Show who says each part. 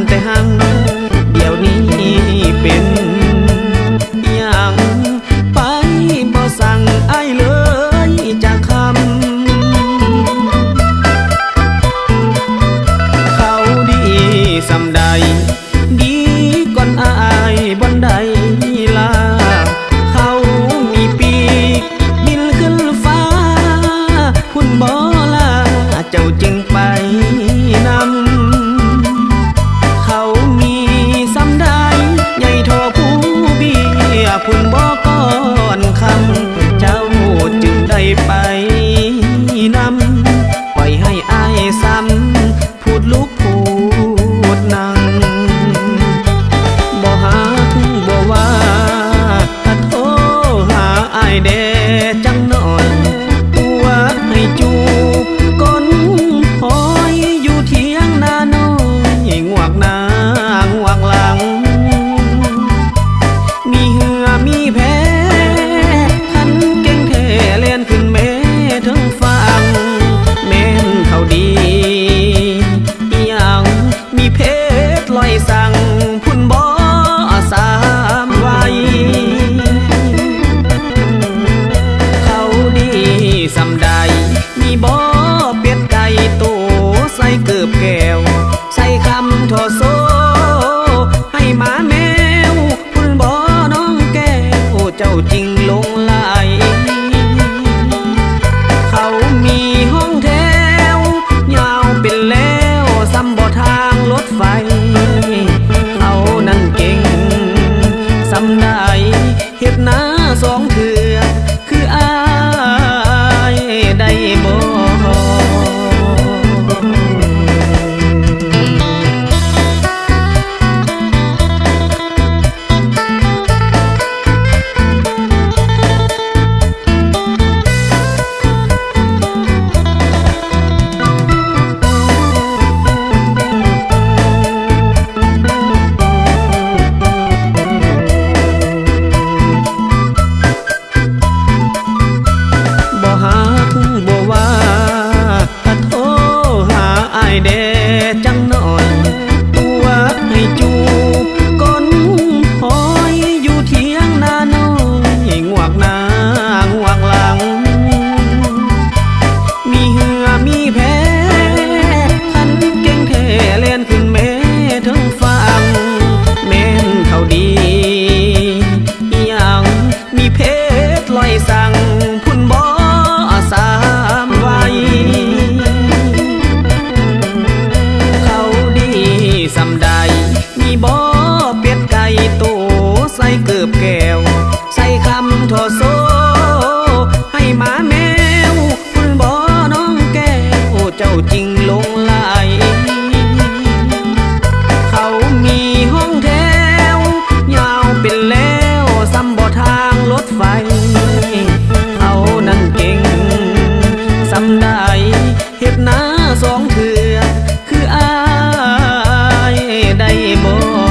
Speaker 1: แต่หังเดี๋ยวนี้เป็นอย่างไปบ่สั่งอ้ายเลยจากคำเขาดีสำใดดีก่อนอ้ายบ่ได้ เขามีปีกบินขึ้นฟ้าคุณบ่ลาเจ้าจึงไปนำเขามีซ้ำได้ใหญ่ทอผู้เบี้ยคุณบ่ก่อนคำเจ้าจึงได้ไปนำปล่อยให้อ้ายซ้ำพูดลุกพูดนั่งบ่ฮักบ่ว่าแดจังหน่อยว่าให้จูบก้นหอยอยู่เทียงนาน้อยงวกหน้างวกหลังมีเหือมีแผลขันเก่งแท้เลียนขึ้นแม่ทั้งฟังแม่นเขาดีอย่างมีเพชรลอยสั่งพุ่นบ่สามไว้สำใดมีบ่อเป็ดไก่ตูใส่เกือบแก้วใส่คำทอโซให้หมาแมวคุณบ่อน้องแก้วเจ้าจริงลงไหลเขามีห้องแถวยาวเป็นแล้วซ้ำบ่อทางรถไฟเขานั่นเก่งสำใดเฮ็ดหน้าสองเถื่อคือได้บ่แดจังหน่อยตัวให้จูบก้นหอยอยู่เทียงนาน้อยงวกหน้างวกหลังมีเหือมีแผลขันเก่งแท้เลียนขึ้นแม่ทั้งฟังแม่นเขาดีอย่างมีเพชรลอยสั่งพุ่นบ่สามไว้สำใดมีบ่อเป็ดไก่ตูใส่เกือบแก้วใส่คำทอโซให้หมาแมวคุณบ่อน้องแก้วเจ้าจริงลงไหลเขามีห้องแถวยาวเป็นแล้วซ้ำบ่อทางรถไฟเขานั่นเก่งสำใดเฮ็ดหน้าสองเถื่อคือได้บ่